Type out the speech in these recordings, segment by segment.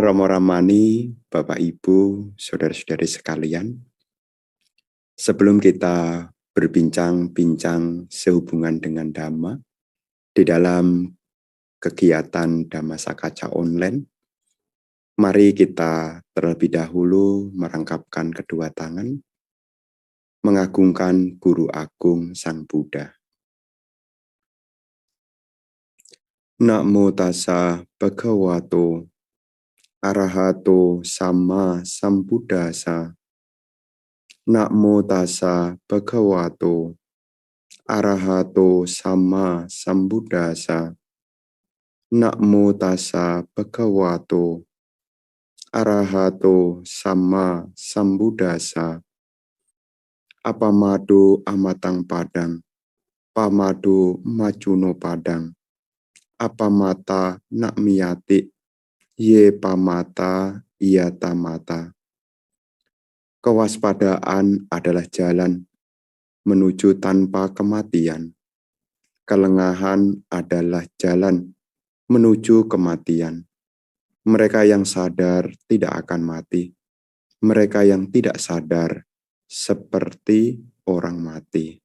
Romo Ramani, Bapak Ibu, Saudara-saudari sekalian, sebelum kita berbincang-bincang sehubungan dengan Dhamma di dalam kegiatan Dhamma Sakaca online, mari kita terlebih dahulu merangkapkan kedua tangan, mengagungkan Guru Agung Sang Buddha. Namo tassa bhagavato arahato sama sambuddhassa. Namo tassa bhagavato arahato sama sambuddhassa. Namo tassa bhagavato arahato sama sambuddhassa. Apamado amatang padang, pamado majuno padang. Apamata nak miyati, ye pamata iyata mata. Kewaspadaan adalah jalan menuju tanpa kematian. Kelengahan adalah jalan menuju kematian. Mereka yang sadar tidak akan mati. Mereka yang tidak sadar seperti orang mati.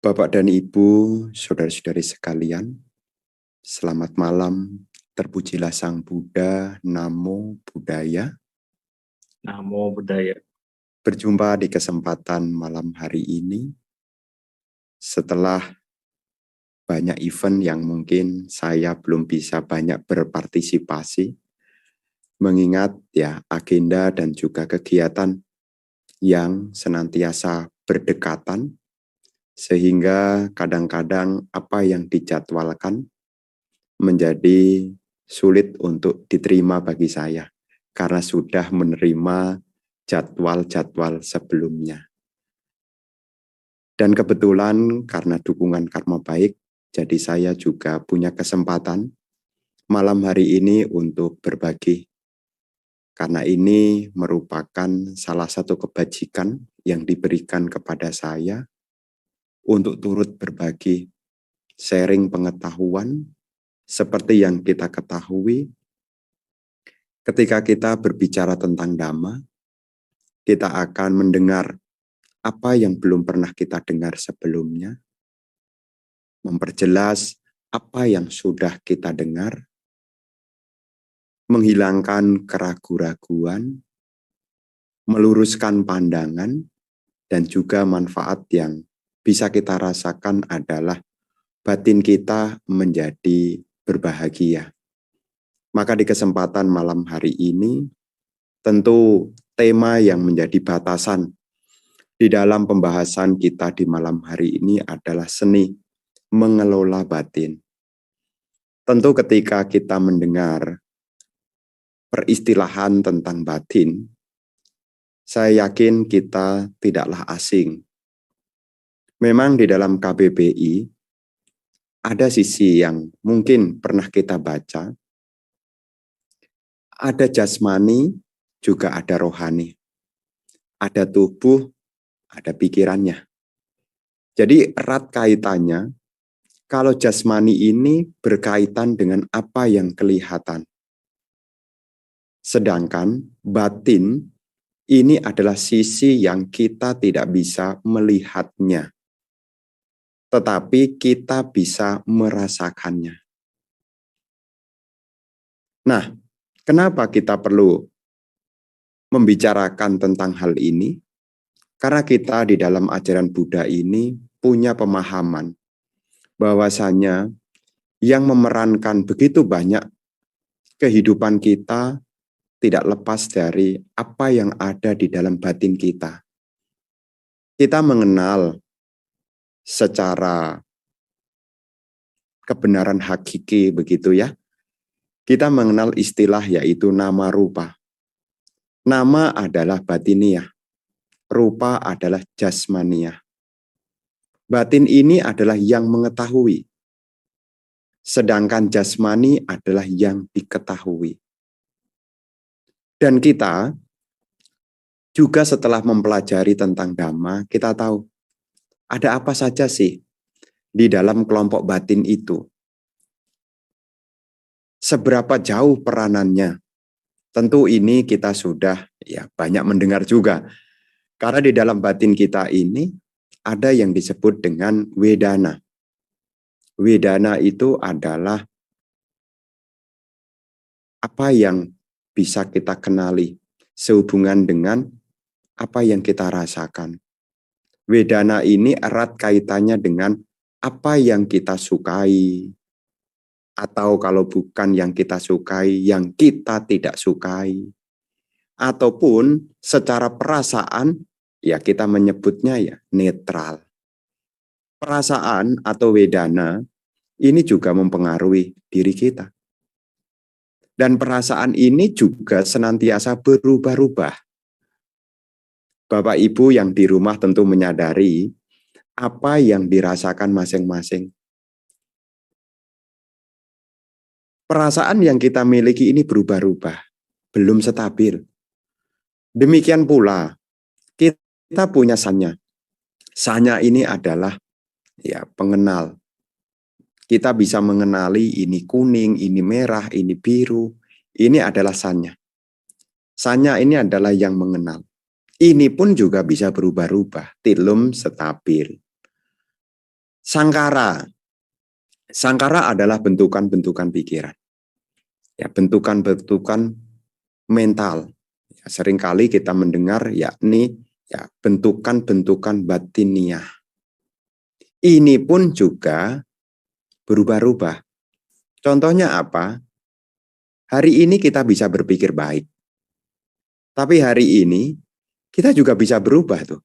Bapak dan Ibu, saudara-saudari sekalian, selamat malam. Terpujilah Sang Buddha, Namo Buddhaya. Namo Buddhaya. Berjumpa di kesempatan malam hari ini setelah banyak event yang mungkin saya belum bisa banyak berpartisipasi, mengingat ya agenda dan juga kegiatan yang senantiasa berdekatan, sehingga kadang-kadang apa yang dijadwalkan menjadi sulit untuk diterima bagi saya karena sudah menerima jadwal-jadwal sebelumnya. Dan kebetulan karena dukungan karma baik, jadi saya juga punya kesempatan malam hari ini untuk berbagi. Karena ini merupakan salah satu kebajikan yang diberikan kepada saya untuk turut berbagi, sharing pengetahuan, seperti yang kita ketahui, ketika kita berbicara tentang Dhamma, kita akan mendengar apa yang belum pernah kita dengar sebelumnya, memperjelas apa yang sudah kita dengar, menghilangkan keraguan-raguan, meluruskan pandangan, dan juga manfaat yang bisa kita rasakan adalah batin kita menjadi berbahagia. Maka di kesempatan malam hari ini, tentu tema yang menjadi batasan di dalam pembahasan kita di malam hari ini adalah seni mengelola batin. Tentu ketika kita mendengar peristilahan tentang batin, saya yakin kita tidaklah asing. Memang di dalam KBBI ada sisi yang mungkin pernah kita baca, ada jasmani, juga ada rohani. Ada tubuh, ada pikirannya. Jadi erat kaitannya, kalau jasmani ini berkaitan dengan apa yang kelihatan. Sedangkan batin ini adalah sisi yang kita tidak bisa melihatnya. Tetapi kita bisa merasakannya. Nah, kenapa kita perlu membicarakan tentang hal ini? Karena kita di dalam ajaran Buddha ini punya pemahaman bahwasanya yang memerankan begitu banyak kehidupan kita tidak lepas dari apa yang ada di dalam batin kita. Kita mengenal secara kebenaran hakiki begitu ya. Kita mengenal istilah yaitu nama rupa. Nama adalah batiniah, rupa adalah jasmaniah. Batin ini adalah yang mengetahui, sedangkan jasmani adalah yang diketahui. Dan kita juga setelah mempelajari tentang Dhamma, kita tahu ada apa saja sih di dalam kelompok batin itu. seberapa jauh peranannya? Tentu ini kita sudah banyak mendengar juga. Karena di dalam batin kita ini ada yang disebut dengan wedana. Wedana itu adalah apa yang bisa kita kenali sehubungan dengan apa yang kita rasakan. Wedana ini erat kaitannya dengan apa yang kita sukai, atau kalau bukan yang kita sukai, yang kita tidak sukai. Ataupun secara perasaan, ya kita menyebutnya ya netral. Perasaan atau wedana ini juga mempengaruhi diri kita. Dan perasaan ini juga senantiasa berubah-ubah. Bapak Ibu yang di rumah tentu menyadari apa yang dirasakan masing-masing. Perasaan yang kita miliki ini berubah-ubah, belum stabil. Demikian pula, kita punya sanya. Sanya ini adalah pengenal. Kita bisa mengenali ini kuning, ini merah, ini biru. Ini adalah sanya. Sanya ini adalah yang mengenal. Ini pun juga bisa berubah-ubah, belum stabil. Sangkara. Sangkara adalah bentukan-bentukan pikiran. Ya, bentukan-bentukan mental. Ya, seringkali kita mendengar yakni bentukan-bentukan batiniah. Ini pun juga berubah-ubah. Contohnya apa? Hari ini kita bisa berpikir baik. Tapi hari ini kita juga bisa berubah tuh.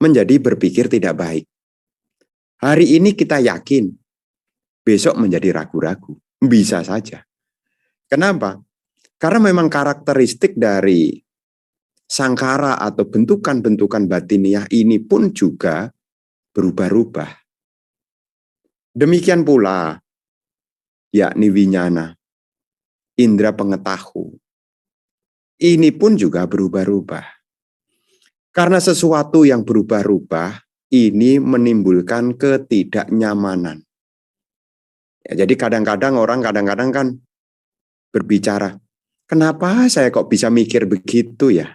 Menjadi berpikir tidak baik. Hari ini kita yakin. Besok menjadi ragu-ragu. Bisa saja. Kenapa? Karena memang karakteristik dari sangkara atau bentukan-bentukan batiniah ini pun juga berubah-ubah. Demikian pula, yakni winyana, indera pengetahu. Ini pun juga berubah-ubah. Karena sesuatu yang berubah-ubah, ini menimbulkan ketidaknyamanan. Ya, jadi kadang-kadang orang kan berbicara, kenapa saya kok bisa mikir begitu ya?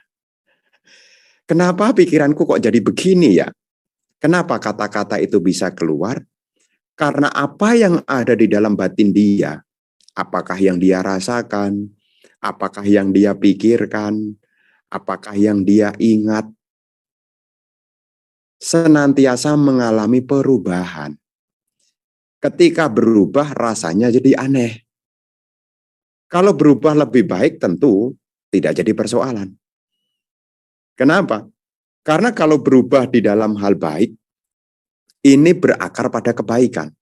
Kenapa pikiranku kok jadi begini ya? Kenapa kata-kata itu bisa keluar? Karena apa yang ada di dalam batin dia, apakah yang dia rasakan, apakah yang dia pikirkan, apakah yang dia ingat, senantiasa mengalami perubahan. Ketika berubah rasanya jadi aneh. Kalau berubah lebih baik tentu tidak jadi persoalan. Kenapa? Karena kalau berubah di dalam hal baik, ini berakar pada kebaikan.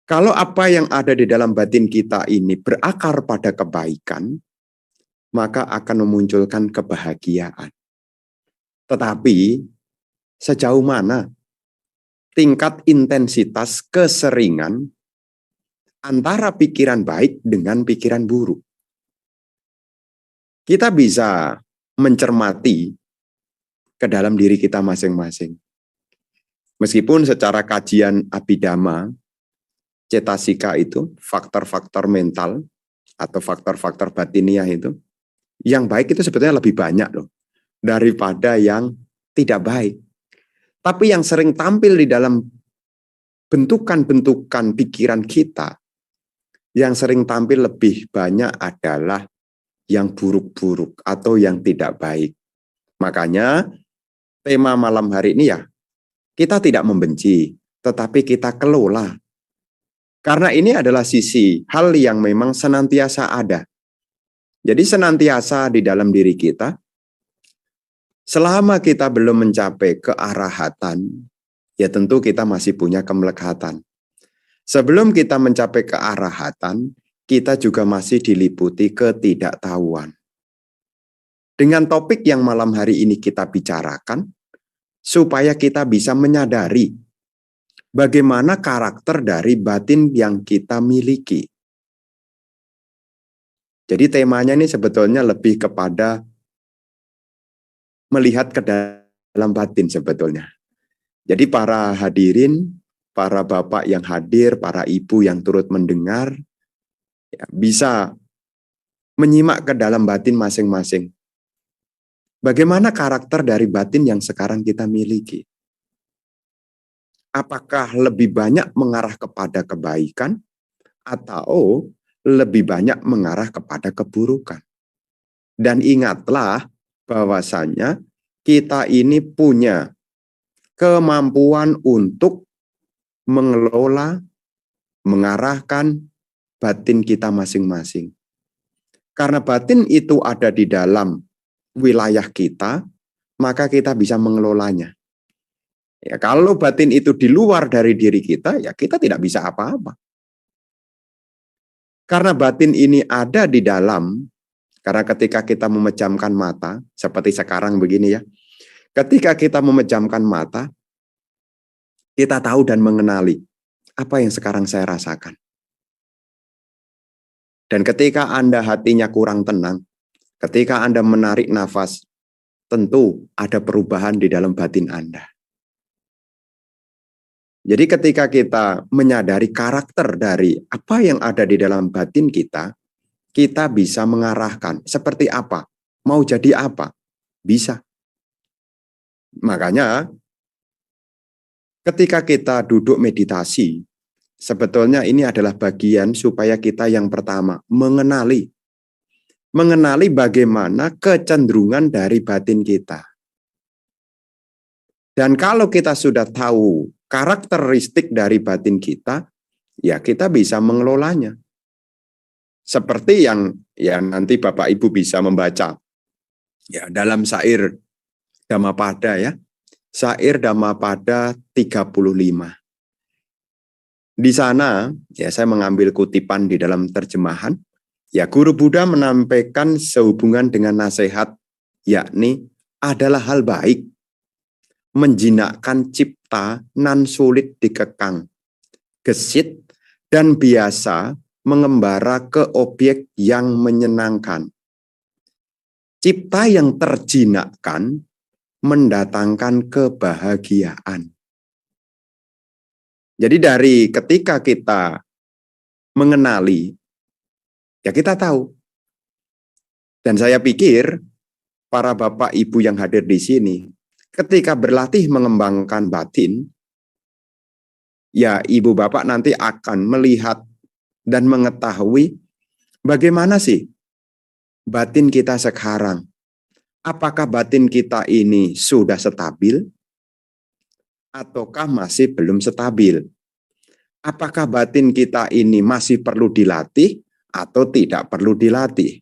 Kalau apa yang ada di dalam batin kita ini berakar pada kebaikan, maka akan memunculkan kebahagiaan. Tetapi sejauh mana tingkat intensitas keseringan antara pikiran baik dengan pikiran buruk? Kita bisa mencermati ke dalam diri kita masing-masing. Meskipun secara kajian Abhidhamma, cetasika itu, faktor-faktor mental atau faktor-faktor batiniah itu, yang baik itu sebetulnya lebih banyak loh daripada yang tidak baik. Tapi yang sering tampil di dalam bentukan-bentukan pikiran kita, yang sering tampil lebih banyak adalah yang buruk-buruk atau yang tidak baik. Makanya tema malam hari ini kita tidak membenci, tetapi kita kelola. Karena ini adalah sisi hal yang memang senantiasa ada. Jadi senantiasa di dalam diri kita, selama kita belum mencapai kearahatan, ya tentu kita masih punya kemelekatan. Sebelum kita mencapai kearahatan, kita juga masih diliputi ketidaktahuan. Dengan topik yang malam hari ini kita bicarakan, supaya kita bisa menyadari bagaimana karakter dari batin yang kita miliki. Jadi temanya ini sebetulnya lebih kepada melihat ke dalam batin sebetulnya. Jadi para hadirin, para bapak yang hadir, para ibu yang turut mendengar, ya, bisa menyimak ke dalam batin masing-masing. Bagaimana karakter dari batin yang sekarang kita miliki? Apakah lebih banyak mengarah kepada kebaikan atau lebih banyak mengarah kepada keburukan? Dan ingatlah bahwasanya kita ini punya kemampuan untuk mengelola, mengarahkan batin kita masing-masing. Karena batin itu ada di dalam wilayah kita, maka kita bisa mengelolanya. Ya, kalau batin itu di luar dari diri kita, ya kita tidak bisa apa-apa. Karena batin ini ada di dalam, karena ketika kita memejamkan mata, seperti sekarang begini ya, ketika kita memejamkan mata, kita tahu dan mengenali apa yang sekarang saya rasakan. Dan ketika Anda hatinya kurang tenang, ketika Anda menarik nafas, tentu ada perubahan di dalam batin Anda. Jadi ketika kita menyadari karakter dari apa yang ada di dalam batin kita bisa mengarahkan seperti apa, mau jadi apa, bisa. Makanya ketika kita duduk meditasi, sebetulnya ini adalah bagian supaya kita yang pertama mengenali bagaimana kecenderungan dari batin kita. Dan kalau kita sudah tahu karakteristik dari batin kita, ya kita bisa mengelolanya. Seperti yang ya nanti Bapak Ibu bisa membaca ya dalam syair Dhammapada ya. Syair Dhammapada 35. Di sana ya saya mengambil kutipan di dalam terjemahan. Ya, Guru Buddha menampilkan sehubungan dengan nasihat, yakni adalah hal baik, menjinakkan cipta nan sulit dikekang, gesit dan biasa mengembara ke objek yang menyenangkan. Cipta yang terjinakkan mendatangkan kebahagiaan. Jadi dari ketika kita mengenali, ya kita tahu. Dan saya pikir para bapak ibu yang hadir di sini, ketika berlatih mengembangkan batin, ya ibu bapak nanti akan melihat dan mengetahui bagaimana sih batin kita sekarang. Apakah batin kita ini sudah stabil? Ataukah masih belum stabil? Apakah batin kita ini masih perlu dilatih atau tidak perlu dilatih?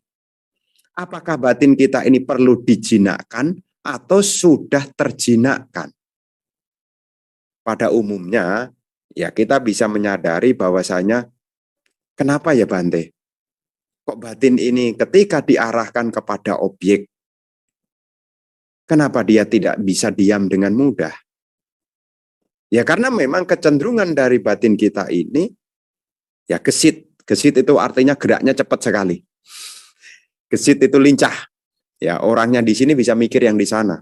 Apakah batin kita ini perlu dijinakkan atau sudah terjinakkan? Pada umumnya, ya kita bisa menyadari bahwasanya kenapa ya Bante? Kok batin ini ketika diarahkan kepada objek, kenapa dia tidak bisa diam dengan mudah? Ya karena memang kecenderungan dari batin kita ini ya gesit. Gesit itu artinya geraknya cepat sekali. Gesit itu lincah. Ya, orangnya di sini bisa mikir yang di sana.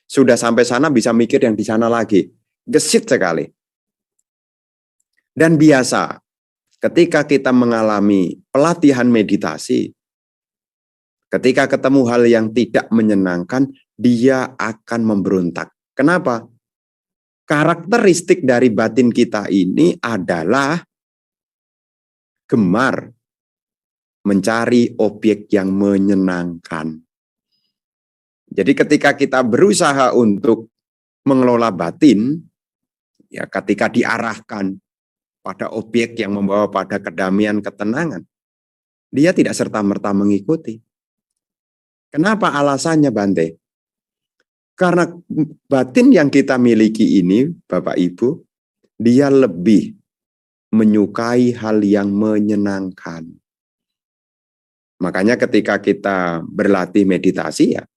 Sudah sampai sana bisa mikir yang di sana lagi. Gesit sekali. Dan biasa ketika kita mengalami pelatihan meditasi, ketika ketemu hal yang tidak menyenangkan, dia akan memberontak. Kenapa? Karakteristik dari batin kita ini adalah gemar mencari objek yang menyenangkan. Jadi ketika kita berusaha untuk mengelola batin, ya ketika diarahkan pada objek yang membawa pada kedamaian, ketenangan, dia tidak serta-merta mengikuti. Kenapa alasannya Bante? Karena batin yang kita miliki ini, Bapak Ibu, dia lebih menyukai hal yang menyenangkan. Makanya ketika kita berlatih meditasi ya,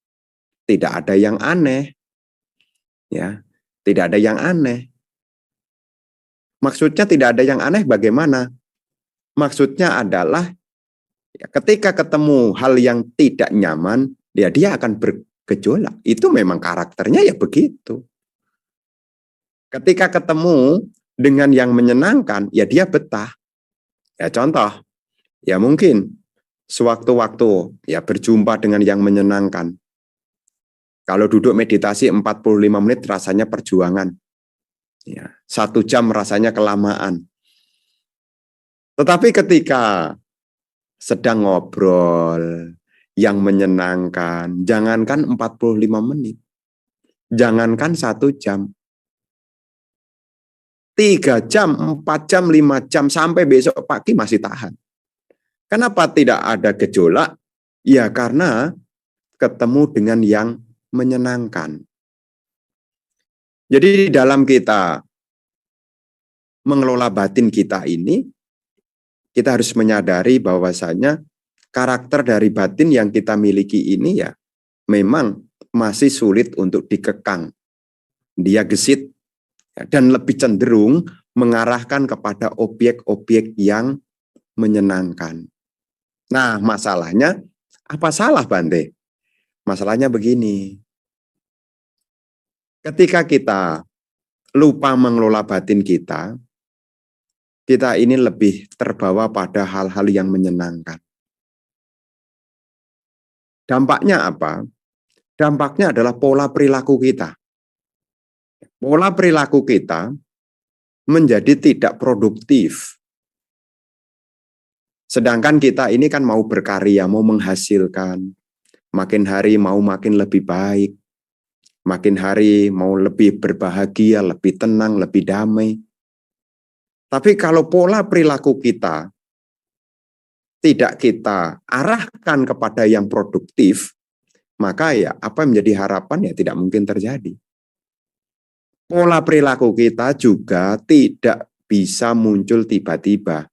tidak ada yang aneh. Ya, tidak ada yang aneh. Maksudnya tidak ada yang aneh bagaimana? Maksudnya adalah ya, ketika ketemu hal yang tidak nyaman, ya dia akan bergejolak. Itu memang karakternya ya begitu. Ketika ketemu dengan yang menyenangkan, ya dia betah. Ya contoh, Ya mungkin sewaktu-waktu ya berjumpa dengan yang menyenangkan. Kalau duduk meditasi 45 menit rasanya perjuangan. Ya, 1 jam rasanya kelamaan. Tetapi ketika sedang ngobrol yang menyenangkan, jangankan 45 menit, jangankan 1 jam, 3 jam, 4 jam, 5 jam, sampai besok pagi masih tahan. Kenapa tidak ada gejolak? Ya karena ketemu dengan yang menyenangkan. Jadi dalam kita mengelola batin kita ini, kita harus menyadari bahwasanya karakter dari batin yang kita miliki ini ya memang masih sulit untuk dikekang. Dia gesit dan lebih cenderung mengarahkan kepada objek-objek yang menyenangkan. Nah, masalahnya apa salah, Bante? Masalahnya begini. Ketika kita lupa mengelola batin kita ini lebih terbawa pada hal-hal yang menyenangkan. Dampaknya apa? Dampaknya adalah pola perilaku kita. Pola perilaku kita menjadi tidak produktif. Sedangkan kita ini kan mau berkarya, mau menghasilkan. Makin hari mau makin lebih baik. Makin hari mau lebih berbahagia, lebih tenang, lebih damai. Tapi kalau pola perilaku kita tidak kita arahkan kepada yang produktif, maka ya apa yang menjadi harapan ya tidak mungkin terjadi. Pola perilaku kita juga tidak bisa muncul tiba-tiba.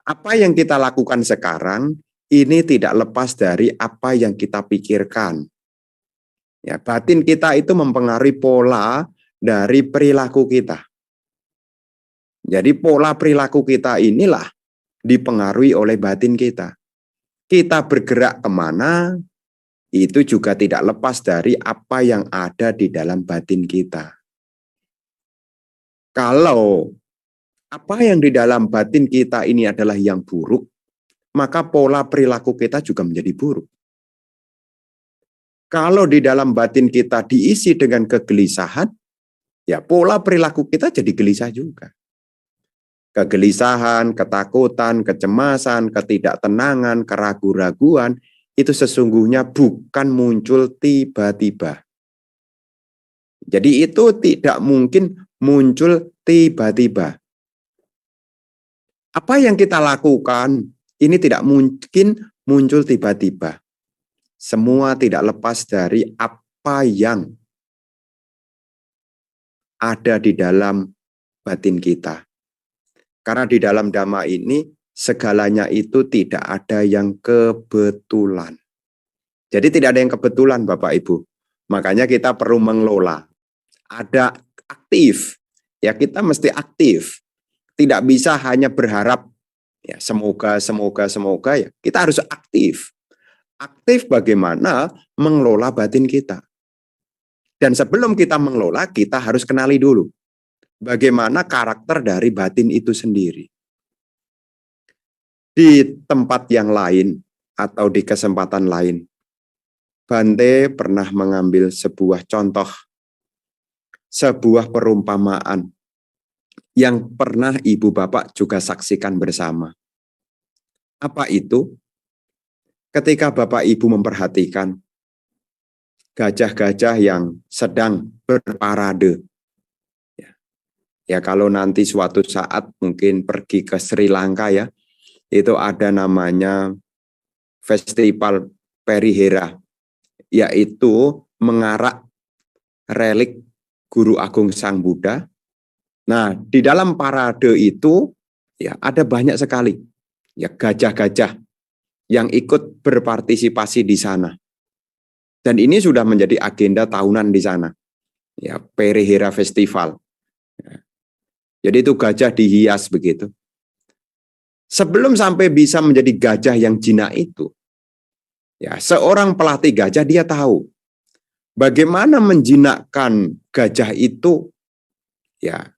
Apa yang kita lakukan sekarang ini tidak lepas dari apa yang kita pikirkan. Ya, batin kita itu mempengaruhi pola dari perilaku kita. Jadi pola perilaku kita inilah dipengaruhi oleh batin kita. Kita bergerak kemana, itu juga tidak lepas dari apa yang ada di dalam batin kita. Kalau apa yang di dalam batin kita ini adalah yang buruk, maka pola perilaku kita juga menjadi buruk. Kalau di dalam batin kita diisi dengan kegelisahan, ya pola perilaku kita jadi gelisah juga. Kegelisahan, ketakutan, kecemasan, ketidaktenangan, keraguan-raguan, itu sesungguhnya bukan muncul tiba-tiba. Jadi itu tidak mungkin muncul tiba-tiba. Apa yang kita lakukan, ini tidak mungkin muncul tiba-tiba. Semua tidak lepas dari apa yang ada di dalam batin kita. Karena di dalam Dhamma ini, segalanya itu tidak ada yang kebetulan. Jadi tidak ada yang kebetulan, Bapak Ibu. Makanya kita perlu mengelola. Ada aktif. Ya kita mesti aktif. Tidak bisa hanya berharap, ya semoga ya. Kita harus aktif. Aktif bagaimana mengelola batin kita. Dan sebelum kita mengelola, kita harus kenali dulu. Bagaimana karakter dari batin itu sendiri. Di tempat yang lain atau di kesempatan lain, Bante pernah mengambil sebuah contoh, sebuah perumpamaan yang pernah ibu bapak juga saksikan bersama. Apa itu? Ketika bapak ibu memperhatikan gajah-gajah yang sedang berparade. Ya kalau nanti suatu saat mungkin pergi ke Sri Lanka ya, itu ada namanya Festival Perihera, yaitu mengarak relik Guru Agung Sang Buddha. Nah, di dalam parade itu ya ada banyak sekali ya gajah-gajah yang ikut berpartisipasi di sana. Dan ini sudah menjadi agenda tahunan di sana. Ya, Perihera Festival. Jadi itu gajah dihias begitu. Sebelum sampai bisa menjadi gajah yang jinak itu, ya seorang pelatih gajah dia tahu bagaimana menjinakkan gajah itu. Ya,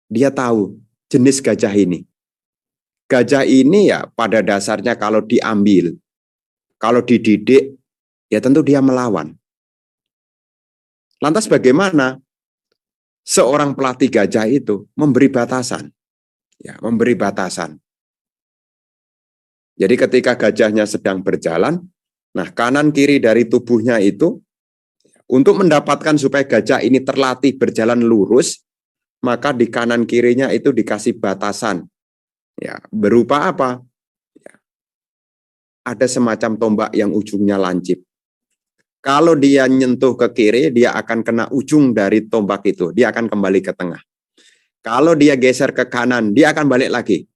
dia tahu jenis gajah ini. Gajah ini ya pada dasarnya kalau diambil, kalau dididik, ya tentu dia melawan. Lantas bagaimana seorang pelatih gajah itu memberi batasan? Ya, memberi batasan. Jadi ketika gajahnya sedang berjalan, nah kanan kiri dari tubuhnya itu, untuk mendapatkan supaya gajah ini terlatih berjalan lurus, maka di kanan kirinya itu dikasih batasan. Ya, berupa apa? Ya, ada semacam tombak yang ujungnya lancip. Kalau dia nyentuh ke kiri, dia akan kena ujung dari tombak itu. Dia akan kembali ke tengah. Kalau dia geser ke kanan, dia akan balik lagi.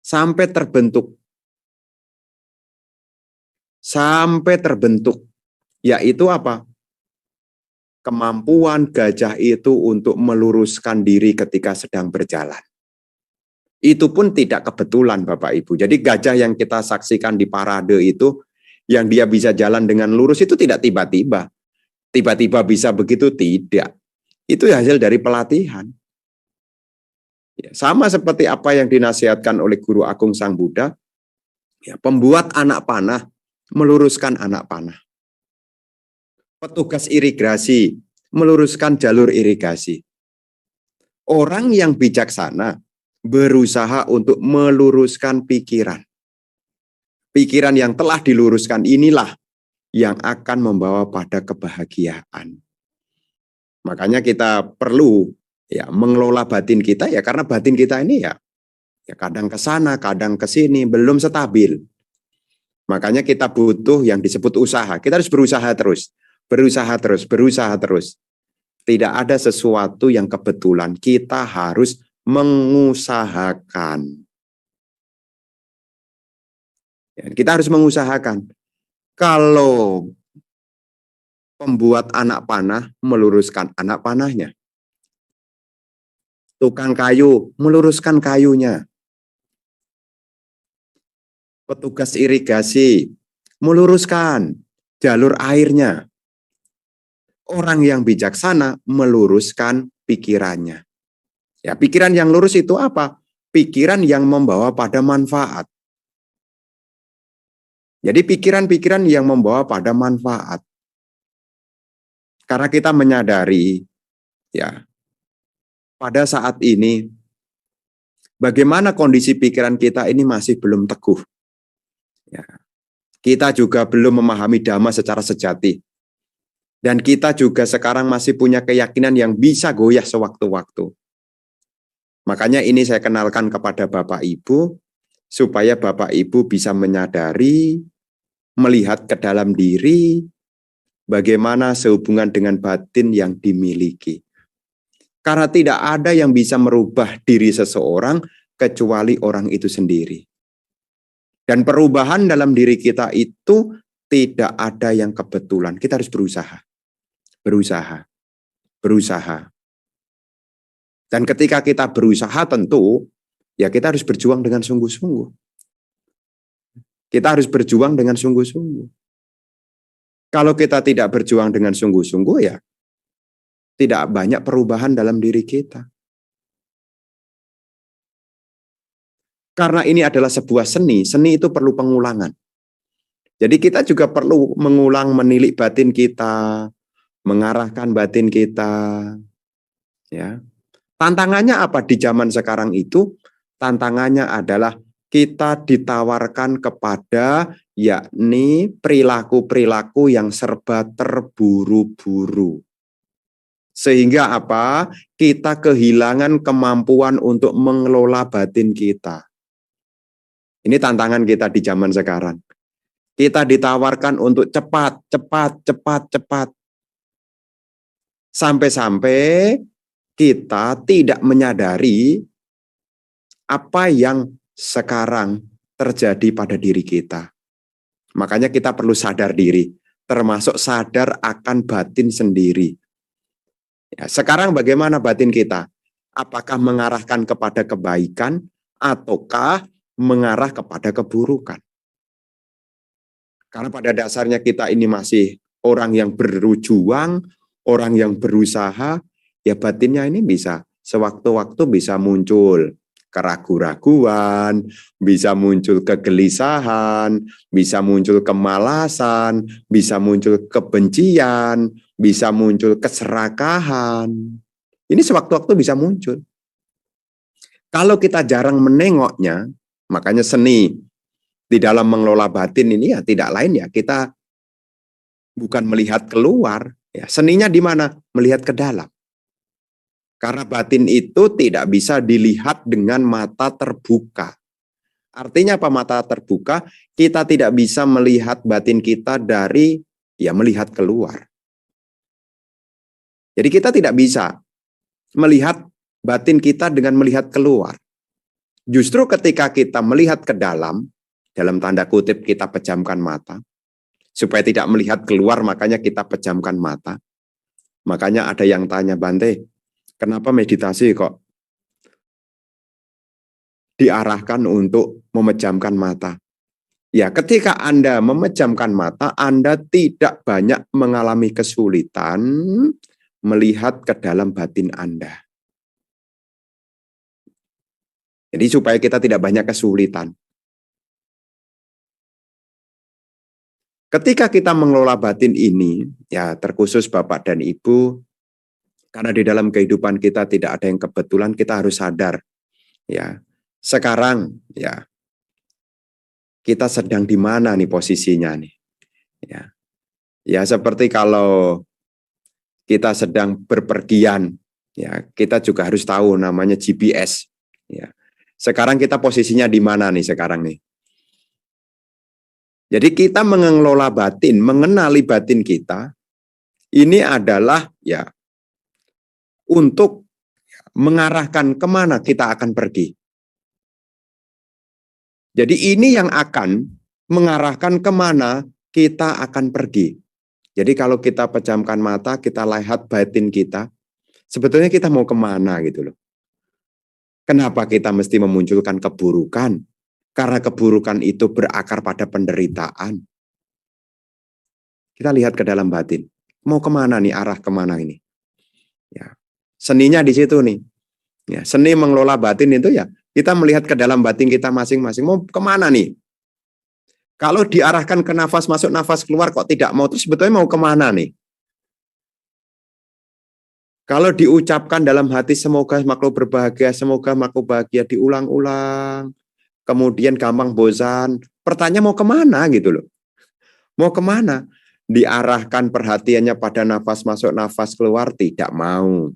Sampai terbentuk. Sampai terbentuk. Yaitu apa? Kemampuan gajah itu untuk meluruskan diri ketika sedang berjalan. Itu pun tidak kebetulan Bapak Ibu. Jadi gajah yang kita saksikan di parade itu, yang dia bisa jalan dengan lurus itu tidak tiba-tiba. Tiba-tiba bisa begitu, tidak. Itu hasil dari pelatihan. Ya, sama seperti apa yang dinasihatkan oleh Guru Agung Sang Buddha, ya, pembuat anak panah meluruskan anak panah. Petugas irigasi meluruskan jalur irigasi. Orang yang bijaksana berusaha untuk meluruskan pikiran. Pikiran yang telah diluruskan inilah yang akan membawa pada kebahagiaan. Makanya kita perlu ya mengelola batin kita ya, karena batin kita ini ya kadang ke sana, kadang ke sini, belum stabil. Makanya kita butuh yang disebut usaha. Kita harus berusaha terus. Berusaha terus, berusaha terus. Tidak ada sesuatu yang kebetulan. Kita harus mengusahakan. Ya, kita harus mengusahakan. Kalau pembuat anak panah meluruskan anak panahnya. Tukang kayu meluruskan kayunya. Petugas irigasi meluruskan jalur airnya. Orang yang bijaksana meluruskan pikirannya. Ya, pikiran yang lurus itu apa? Pikiran yang membawa pada manfaat. Jadi pikiran-pikiran yang membawa pada manfaat. Karena kita menyadari ya, pada saat ini bagaimana kondisi pikiran kita ini masih belum teguh. Ya. Kita juga belum memahami Dhamma secara sejati. Dan kita juga sekarang masih punya keyakinan yang bisa goyah sewaktu-waktu. Makanya ini saya kenalkan kepada Bapak Ibu, supaya Bapak Ibu bisa menyadari, melihat ke dalam diri, bagaimana sehubungan dengan batin yang dimiliki. Karena tidak ada yang bisa merubah diri seseorang, kecuali orang itu sendiri. Dan perubahan dalam diri kita itu tidak ada yang kebetulan. Kita harus berusaha. Berusaha. Berusaha. Dan ketika kita berusaha tentu, ya kita harus berjuang dengan sungguh-sungguh. Kita harus berjuang dengan sungguh-sungguh. Kalau kita tidak berjuang dengan sungguh-sungguh, ya tidak banyak perubahan dalam diri kita. Karena ini adalah sebuah seni, seni itu perlu pengulangan. Jadi kita juga perlu mengulang menilik batin kita, mengarahkan batin kita. Ya. Tantangannya apa di zaman sekarang itu? Tantangannya adalah kita ditawarkan kepada yakni perilaku-perilaku yang serba terburu-buru. Sehingga apa? Kita kehilangan kemampuan untuk mengelola batin kita. Ini tantangan kita di zaman sekarang. Kita ditawarkan untuk cepat. Sampai-sampai kita tidak menyadari apa yang sekarang terjadi pada diri kita. Makanya kita perlu sadar diri, termasuk sadar akan batin sendiri. Ya, sekarang bagaimana batin kita? Apakah mengarahkan kepada kebaikan ataukah mengarah kepada keburukan? Karena pada dasarnya kita ini masih orang yang berjuang, orang yang berusaha, ya batinnya ini bisa sewaktu-waktu bisa muncul keraguan-raguan, bisa muncul kegelisahan, bisa muncul kemalasan, bisa muncul kebencian, bisa muncul keserakahan. Ini sewaktu-waktu bisa muncul. Kalau kita jarang menengoknya, makanya seni di dalam mengelola batin ini ya tidak lain ya kita bukan melihat keluar, ya seninya di mana? Melihat ke dalam. Karena batin itu tidak bisa dilihat dengan mata terbuka. Artinya apa mata terbuka? Kita tidak bisa melihat batin kita dari ya melihat keluar. Jadi kita tidak bisa melihat batin kita dengan melihat keluar. Justru ketika kita melihat ke dalam tanda kutip kita pejamkan mata, supaya tidak melihat keluar makanya kita pejamkan mata. Makanya ada yang tanya, Bante, kenapa meditasi kok diarahkan untuk memejamkan mata? Ya, ketika Anda memejamkan mata, Anda tidak banyak mengalami kesulitan melihat ke dalam batin Anda. Jadi supaya kita tidak banyak kesulitan. Ketika kita mengelola batin ini, ya terkhusus Bapak dan Ibu, karena di dalam kehidupan kita tidak ada yang kebetulan, kita harus sadar. Ya, sekarang ya kita sedang di mana nih posisinya nih? Ya seperti kalau kita sedang berpergian, ya kita juga harus tahu namanya GPS. Ya, sekarang kita posisinya di mana nih sekarang nih? Jadi kita mengelola batin, mengenali batin kita, ini adalah ya untuk mengarahkan kemana kita akan pergi. Jadi ini yang akan mengarahkan kemana kita akan pergi. Jadi kalau kita pejamkan mata, kita lihat batin kita, sebetulnya kita mau kemana gitu loh. Kenapa kita mesti memunculkan keburukan? Karena keburukan itu berakar pada penderitaan. Kita lihat ke dalam batin. Mau kemana nih, arah kemana ini? Ya. Seninya di situ nih. Ya, seni mengelola batin itu ya, kita melihat ke dalam batin kita masing-masing. Mau kemana nih? Kalau diarahkan ke nafas masuk, nafas keluar kok tidak mau, terus sebetulnya mau kemana nih? Kalau diucapkan dalam hati, semoga makhluk berbahagia, semoga makhluk bahagia, diulang-ulang, kemudian gampang bosan, pertanyaan mau kemana gitu loh. Mau kemana? Diarahkan perhatiannya pada nafas masuk, nafas keluar, tidak mau.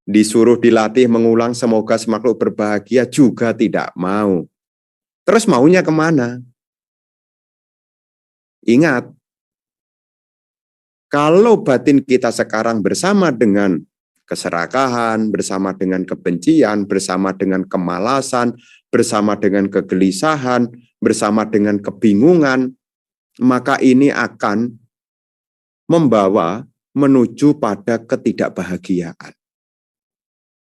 Disuruh dilatih mengulang semoga makhluk berbahagia, juga tidak mau. Terus maunya kemana? Ingat, kalau batin kita sekarang bersama dengan keserakahan, bersama dengan kebencian, bersama dengan kemalasan, bersama dengan kegelisahan, bersama dengan kebingungan, maka ini akan membawa menuju pada ketidakbahagiaan.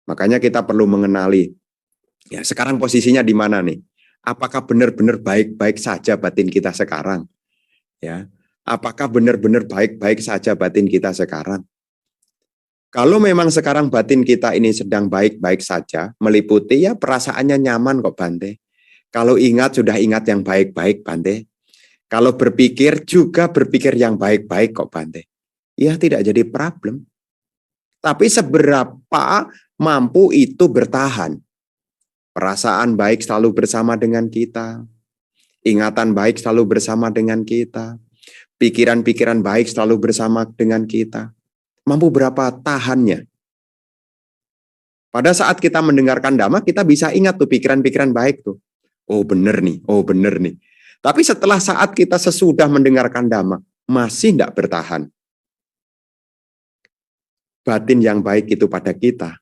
Makanya kita perlu mengenali, ya sekarang posisinya di mana nih? Apakah benar-benar baik-baik saja batin kita sekarang? Ya, apakah benar-benar baik-baik saja batin kita sekarang? Kalau memang sekarang batin kita ini sedang baik-baik saja, meliputi ya perasaannya nyaman kok Bante. Kalau ingat sudah ingat yang baik-baik Bante. Kalau berpikir juga berpikir yang baik-baik kok Bante. Ya tidak jadi problem. Tapi seberapa mampu itu bertahan? Perasaan baik selalu bersama dengan kita. Ingatan baik selalu bersama dengan kita. Pikiran-pikiran baik selalu bersama dengan kita. Mampu berapa tahannya? Pada saat kita mendengarkan Dhamma, kita bisa ingat tuh pikiran-pikiran baik tuh. Oh bener nih, oh bener nih. Tapi setelah saat kita sesudah mendengarkan Dhamma, masih tidak bertahan. Batin yang baik itu pada kita.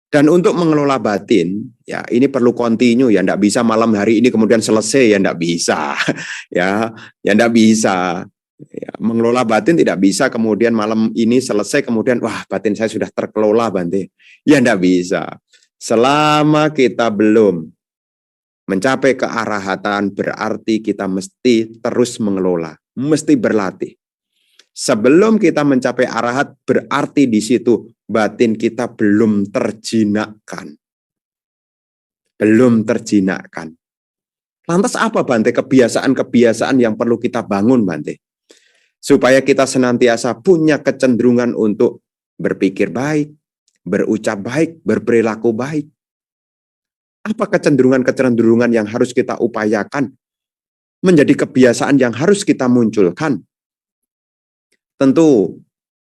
Dan untuk mengelola batin, ya ini perlu kontinu ya, enggak bisa malam hari ini kemudian selesai ya, enggak bisa. ya enggak bisa. Ya, mengelola batin tidak bisa kemudian malam ini selesai kemudian wah batin saya sudah terkelola Bante. Ya enggak bisa. Selama kita belum mencapai kearahatan berarti kita mesti terus mengelola, mesti berlatih. Sebelum kita mencapai arahat, berarti di situ batin kita belum terjinakkan. belum terjinakkan. Lantas apa Bante kebiasaan-kebiasaan yang perlu kita bangun Bante? Supaya kita senantiasa punya kecenderungan untuk berpikir baik, berucap baik, berperilaku baik. Apa kecenderungan-kecenderungan yang harus kita upayakan menjadi kebiasaan yang harus kita munculkan? Tentu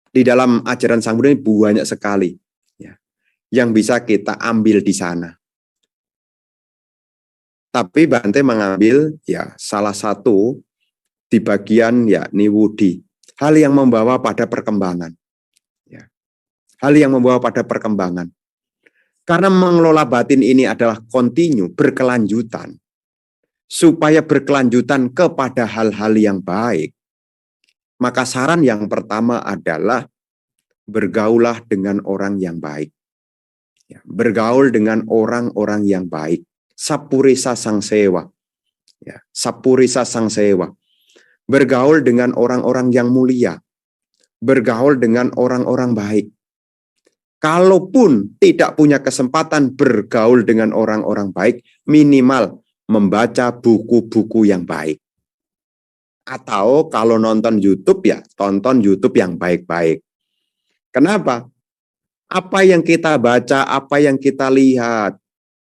di dalam ajaran Sang Buddha ini banyak sekali ya, yang bisa kita ambil di sana. Tapi Bante mengambil ya salah satu di bagian ya niwudi, hal yang membawa pada perkembangan. Ya. Hal yang membawa pada perkembangan. Karena mengelola batin ini adalah kontinu, berkelanjutan. Supaya berkelanjutan kepada hal-hal yang baik. Maka saran yang pertama adalah bergaulah dengan orang yang baik. Ya, bergaul dengan orang-orang yang baik. Sapurisa sangsewa. Ya, sapurisa sangsewa. Bergaul dengan orang-orang yang mulia, bergaul dengan orang-orang baik. Kalaupun tidak punya kesempatan bergaul dengan orang-orang baik, minimal membaca buku-buku yang baik. Atau kalau nonton YouTube ya, tonton YouTube yang baik-baik. Kenapa? Apa yang kita baca, apa yang kita lihat,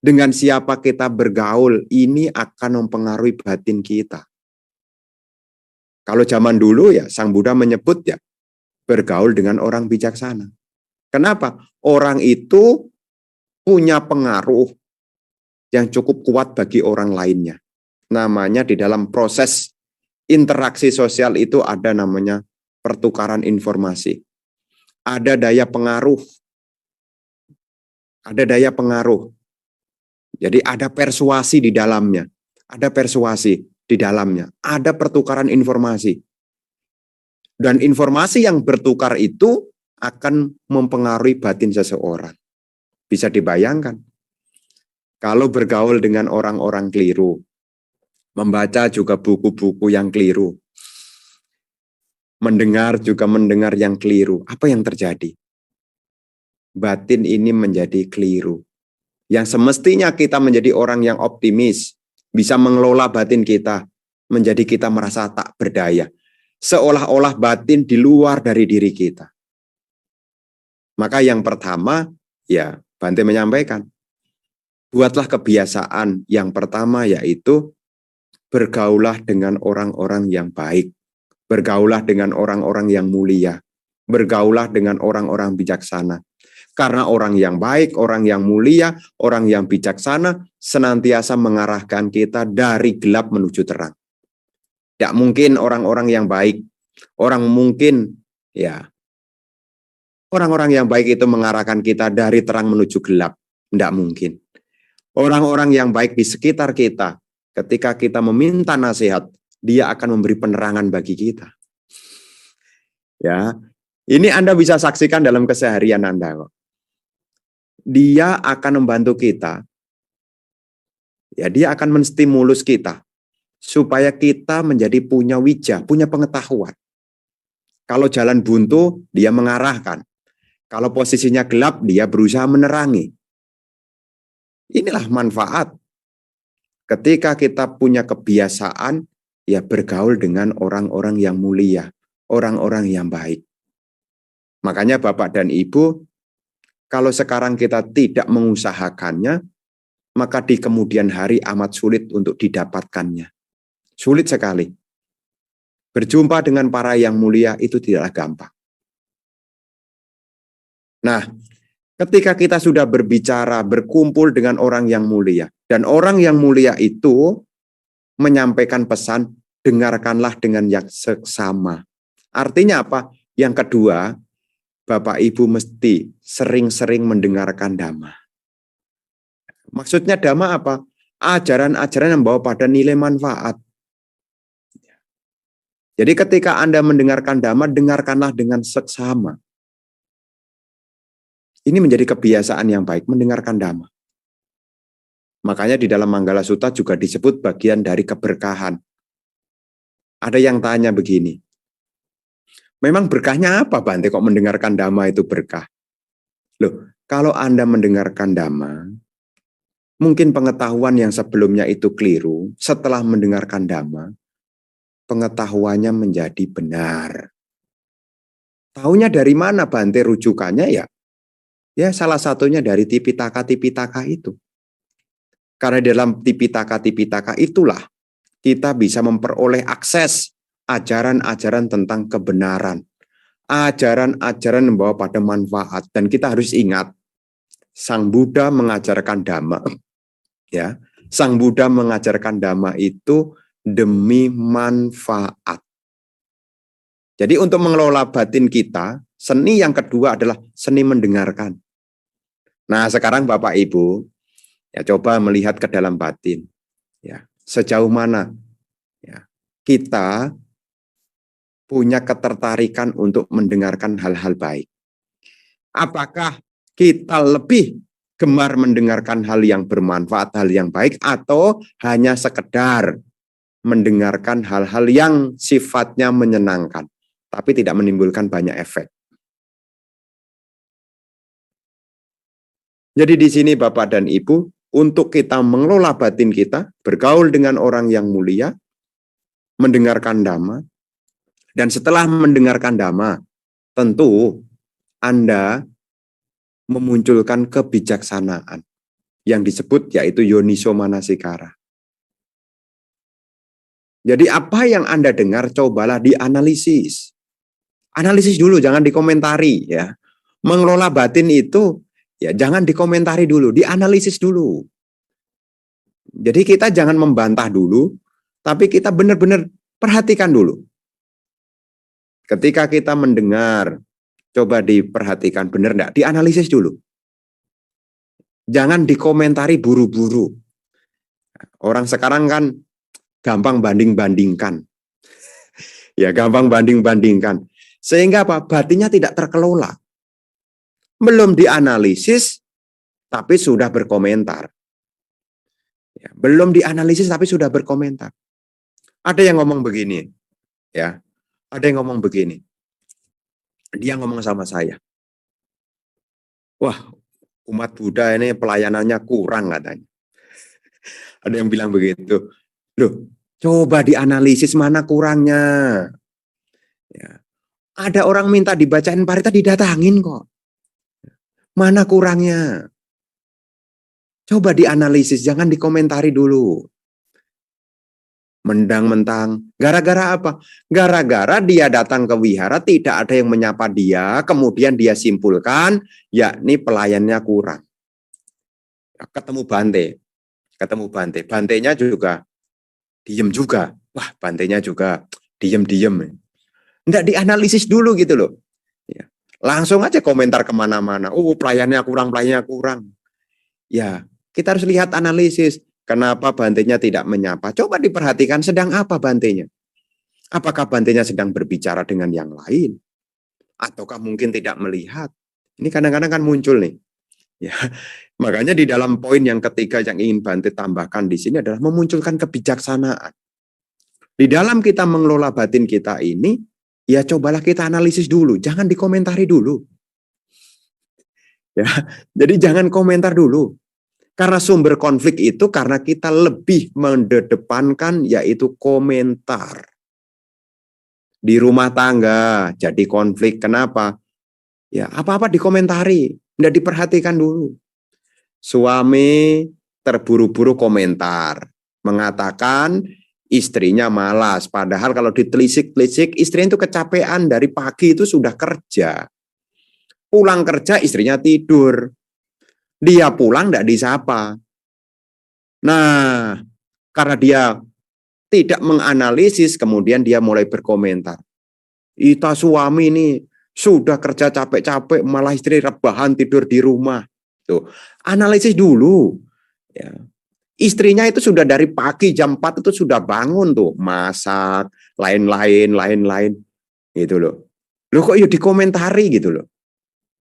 dengan siapa kita bergaul, ini akan mempengaruhi batin kita. Kalau zaman dulu ya Sang Buddha menyebut ya bergaul dengan orang bijaksana. Kenapa? Orang itu punya pengaruh yang cukup kuat bagi orang lainnya. Namanya di dalam proses interaksi sosial itu ada namanya pertukaran informasi. Ada daya pengaruh. Ada daya pengaruh. Jadi ada persuasi di dalamnya. Ada persuasi di dalamnya. Ada pertukaran informasi. Dan informasi yang bertukar itu akan mempengaruhi batin seseorang. Bisa dibayangkan. Kalau bergaul dengan orang-orang keliru, membaca juga buku-buku yang keliru, mendengar juga mendengar yang keliru, apa yang terjadi? Batin ini menjadi keliru. Yang semestinya kita menjadi orang yang optimis, bisa mengelola batin kita, menjadi kita merasa tak berdaya. Seolah-olah batin di luar dari diri kita. Maka yang pertama, ya Bante menyampaikan, buatlah kebiasaan yang pertama yaitu bergaulah dengan orang-orang yang baik, bergaulah dengan orang-orang yang mulia, bergaulah dengan orang-orang bijaksana. Karena orang yang baik, orang yang mulia, orang yang bijaksana senantiasa mengarahkan kita dari gelap menuju terang. Tidak mungkin orang-orang yang baik, orang-orang yang baik itu mengarahkan kita dari terang menuju gelap. Tidak mungkin. Orang-orang yang baik di sekitar kita, ketika kita meminta nasihat, dia akan memberi penerangan bagi kita. Ya, ini Anda bisa saksikan dalam keseharian Anda kok. Dia akan membantu kita. Ya, dia akan menstimulus kita supaya kita menjadi punya wija, punya pengetahuan. Kalau jalan buntu, dia mengarahkan. Kalau posisinya gelap, dia berusaha menerangi. Inilah manfaat ketika kita punya kebiasaan ya bergaul dengan orang-orang yang mulia, orang-orang yang baik. Makanya Bapak dan Ibu, kalau sekarang kita tidak mengusahakannya, maka di kemudian hari amat sulit untuk didapatkannya. Sulit sekali. Berjumpa dengan para yang mulia itu tidaklah gampang. Nah, ketika kita sudah berbicara, berkumpul dengan orang yang mulia, dan orang yang mulia itu menyampaikan pesan, dengarkanlah dengan yang seksama. Artinya apa? Yang kedua, Bapak Ibu mesti sering-sering mendengarkan dhamma. Maksudnya dhamma apa? Ajaran-ajaran yang membawa pada nilai manfaat. Jadi ketika Anda mendengarkan dhamma, dengarkanlah dengan seksama. Ini menjadi kebiasaan yang baik, mendengarkan dhamma. Makanya di dalam Manggala Sutta juga disebut bagian dari keberkahan. Ada yang tanya begini, memang berkahnya apa Bante kok mendengarkan dhamma itu berkah? Loh, kalau Anda mendengarkan dhamma, Mungkin pengetahuan yang sebelumnya itu keliru, setelah mendengarkan Dhamma, pengetahuannya menjadi benar. Taunya dari mana Bante rujukannya ya? Ya salah satunya dari Tipitaka-Tipitaka itu. Karena dalam Tipitaka-Tipitaka itulah kita bisa memperoleh akses ajaran-ajaran tentang kebenaran. Ajaran-ajaran membawa pada manfaat. Dan kita harus ingat, Sang Buddha mengajarkan Dhamma. Ya, Sang Buddha mengajarkan Dhamma itu demi manfaat. Jadi untuk mengelola batin kita, seni yang kedua adalah seni mendengarkan. Nah, sekarang Bapak Ibu, ya coba melihat ke dalam batin. Ya, sejauh mana ya, kita punya ketertarikan untuk mendengarkan hal-hal baik. Apakah kita lebih gemar mendengarkan hal yang bermanfaat, hal yang baik, atau hanya sekedar mendengarkan hal-hal yang sifatnya menyenangkan, tapi tidak menimbulkan banyak efek. Jadi di sini Bapak dan Ibu, untuk kita mengelola batin kita, bergaul dengan orang yang mulia, mendengarkan Dhamma, dan setelah mendengarkan Dhamma, tentu Anda memunculkan kebijaksanaan yang disebut yaitu yoniso manasikara. Jadi apa yang Anda dengar, cobalah dianalisis. Analisis dulu, jangan dikomentari ya. Mengelola batin itu ya jangan dikomentari dulu, dianalisis dulu. Jadi kita jangan membantah dulu, tapi kita benar-benar perhatikan dulu. Ketika kita mendengar, coba diperhatikan benar enggak, dianalisis dulu. Jangan dikomentari buru-buru. Orang sekarang kan gampang banding-bandingkan. Ya, gampang banding-bandingkan. Sehingga apa? Batinnya tidak terkelola. Belum dianalisis, tapi sudah berkomentar. Ya, belum dianalisis, tapi sudah berkomentar. Ada yang ngomong begini. Ya, ada yang ngomong begini. Dia ngomong sama saya. Wah, umat Buddha ini pelayanannya kurang katanya. Ada yang bilang begitu. Loh, coba dianalisis mana kurangnya. Ya. Ada orang minta dibacain parita didatangin kok. Mana kurangnya? Coba dianalisis, jangan dikomentari dulu. Mendang-mentang. Gara-gara apa? Gara-gara dia datang ke wihara, tidak ada yang menyapa dia, kemudian dia simpulkan, yakni pelayannya kurang. Ketemu Bante. Bantenya juga diem juga. Wah, Bantenya juga diem-diem. Nggak dianalisis dulu gitu loh. Ya. Langsung aja komentar kemana-mana. Oh, pelayannya kurang. Ya, kita harus lihat analisis. Kenapa Bantenya tidak menyapa? Coba diperhatikan sedang apa Bantenya. Apakah Bantenya sedang berbicara dengan yang lain? Ataukah mungkin tidak melihat? Ini kadang-kadang kan muncul nih. Ya, makanya di dalam poin yang ketiga yang ingin Bante tambahkan di sini adalah memunculkan kebijaksanaan. Di dalam kita mengelola batin kita ini, ya cobalah kita analisis dulu, jangan dikomentari dulu. Ya, jadi jangan komentar dulu. Karena sumber konflik itu karena kita lebih mengedepankan yaitu komentar. Di rumah tangga jadi konflik. Kenapa? Ya apa-apa dikomentari, tidak diperhatikan dulu. Suami terburu-buru komentar, mengatakan istrinya malas. Padahal kalau ditelisik-telisik, istrinya itu kecapean dari pagi itu sudah kerja. Pulang kerja istrinya tidur. Dia pulang tidak disapa. Nah, karena dia tidak menganalisis, kemudian dia mulai berkomentar. Ita suami ini sudah kerja capek-capek, malah istri rebahan tidur di rumah. Tuh, analisis dulu. Ya. Istrinya itu sudah dari pagi jam 4 itu sudah bangun tuh, masak, lain-lain. Gitu loh. Loh kok ya dikomentari gitu loh.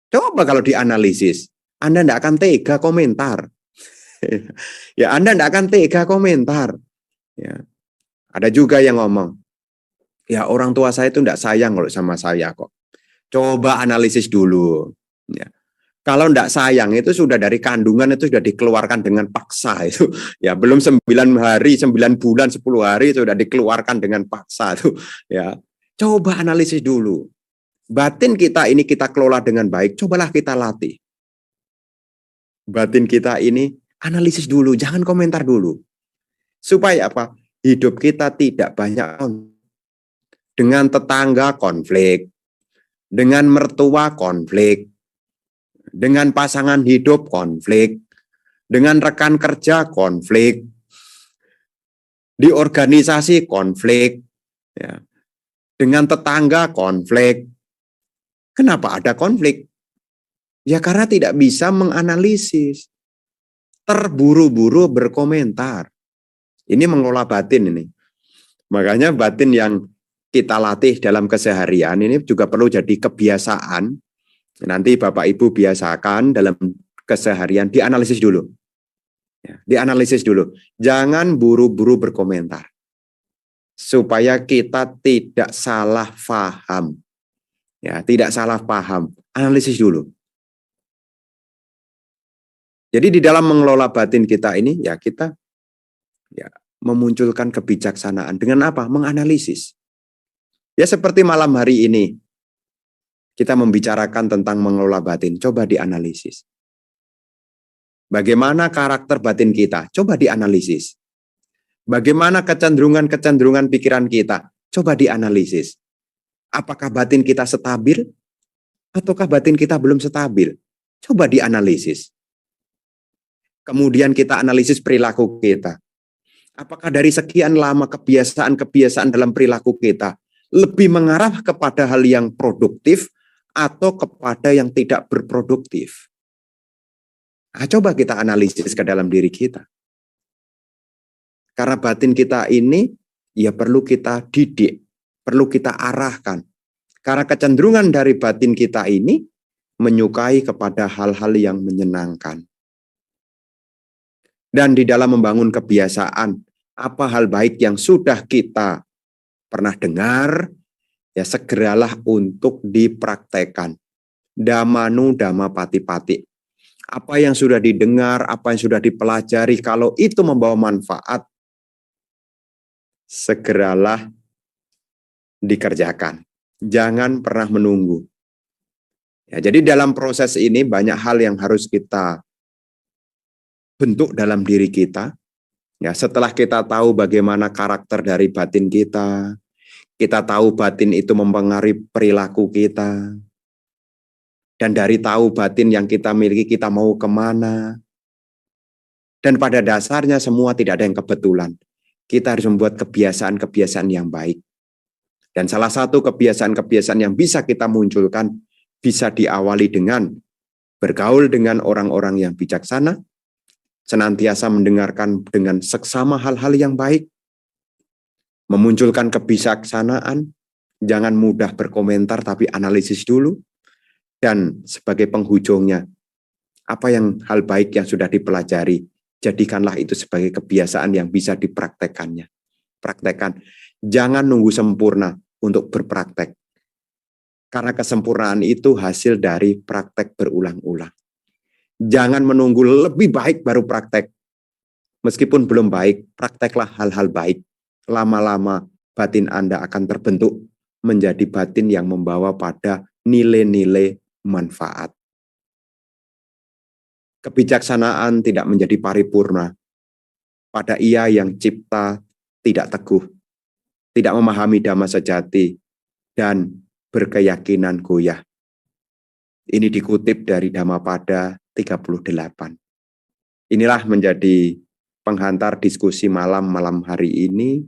Coba kalau dianalisis. Anda tidak akan tega komentar. Ya, Anda tidak akan tega komentar. Ya. Ada juga yang ngomong, ya orang tua saya itu tidak sayang kalau sama saya kok. Coba analisis dulu. Ya. Kalau enggak sayang itu sudah dari kandungan itu sudah dikeluarkan dengan paksa itu. Ya, belum 9 hari, 9 bulan, 10 hari itu sudah dikeluarkan dengan paksa itu. Ya. Coba analisis dulu. Batin kita ini kita kelola dengan baik, cobalah kita latih. Batin kita ini analisis dulu, jangan komentar dulu. Supaya apa? Hidup kita tidak banyak dengan tetangga konflik, dengan mertua konflik, dengan pasangan hidup konflik, dengan rekan kerja konflik, di organisasi konflik, ya, dengan tetangga konflik. Kenapa ada konflik? Ya karena tidak bisa menganalisis, terburu-buru berkomentar. Ini mengelola batin ini. Makanya batin yang kita latih dalam keseharian ini juga perlu jadi kebiasaan. Nanti Bapak Ibu biasakan dalam keseharian dianalisis dulu. Ya, dianalisis dulu. Jangan buru-buru berkomentar. Supaya kita tidak salah paham. Ya, tidak salah paham. Analisis dulu. Jadi di dalam mengelola batin kita ini ya kita ya memunculkan kebijaksanaan dengan apa? Menganalisis. Ya seperti malam hari ini kita membicarakan tentang mengelola batin, coba dianalisis. Bagaimana karakter batin kita? Coba dianalisis. Bagaimana kecenderungan-kecenderungan pikiran kita? Coba dianalisis. Apakah batin kita stabil? Ataukah batin kita belum stabil? Coba dianalisis. Kemudian kita analisis perilaku kita. Apakah dari sekian lama kebiasaan-kebiasaan dalam perilaku kita lebih mengarah kepada hal yang produktif atau kepada yang tidak berproduktif? Nah, coba kita analisis ke dalam diri kita. Karena batin kita ini ya perlu kita didik, perlu kita arahkan. Karena kecenderungan dari batin kita ini menyukai kepada hal-hal yang menyenangkan. Dan di dalam membangun kebiasaan, apa hal baik yang sudah kita pernah dengar, ya segeralah untuk dipraktekkan. Damanu dhamma pati-pati. Apa yang sudah didengar, apa yang sudah dipelajari, kalau itu membawa manfaat, segeralah dikerjakan. Jangan pernah menunggu. Ya, jadi dalam proses ini banyak hal yang harus kita bentuk dalam diri kita. Ya, setelah kita tahu bagaimana karakter dari batin kita tahu batin itu mempengaruhi perilaku kita. Dan dari tahu batin yang kita miliki, kita mau kemana. Dan pada dasarnya semua tidak ada yang kebetulan. Kita harus membuat kebiasaan-kebiasaan yang baik. Dan salah satu kebiasaan-kebiasaan yang bisa kita munculkan, bisa diawali dengan bergaul dengan orang-orang yang bijaksana, senantiasa mendengarkan dengan seksama hal-hal yang baik, memunculkan kebijaksanaan, jangan mudah berkomentar tapi analisis dulu, dan sebagai penghujungnya, apa yang hal baik yang sudah dipelajari, jadikanlah itu sebagai kebiasaan yang bisa dipraktekkannya. Praktekkan, jangan nunggu sempurna untuk berpraktek, karena kesempurnaan itu hasil dari praktek berulang-ulang. Jangan menunggu lebih baik baru praktek. Meskipun belum baik, prakteklah hal-hal baik. Lama-lama batin Anda akan terbentuk menjadi batin yang membawa pada nilai-nilai manfaat. Kebijaksanaan tidak menjadi paripurna pada ia yang cipta tidak teguh, tidak memahami dhamma sejati, dan berkeyakinan goyah. Ini dikutip dari Dhammapada 38. Inilah menjadi penghantar diskusi malam hari ini.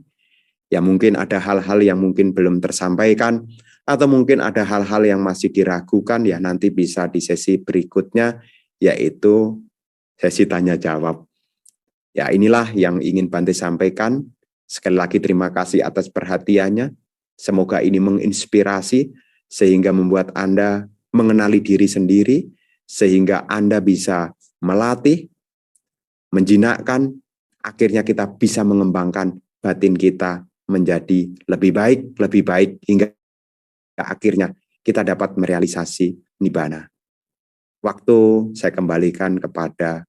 Ya mungkin ada hal-hal yang mungkin belum tersampaikan, atau mungkin ada hal-hal yang masih diragukan, ya nanti bisa di sesi berikutnya, yaitu sesi tanya jawab. Ya inilah yang ingin Bante sampaikan. Sekali lagi terima kasih atas perhatiannya. Semoga ini menginspirasi sehingga membuat Anda mengenali diri sendiri, sehingga Anda bisa melatih, menjinakkan, akhirnya kita bisa mengembangkan batin kita menjadi lebih baik, hingga akhirnya kita dapat merealisasi nibbana. Waktu saya kembalikan kepada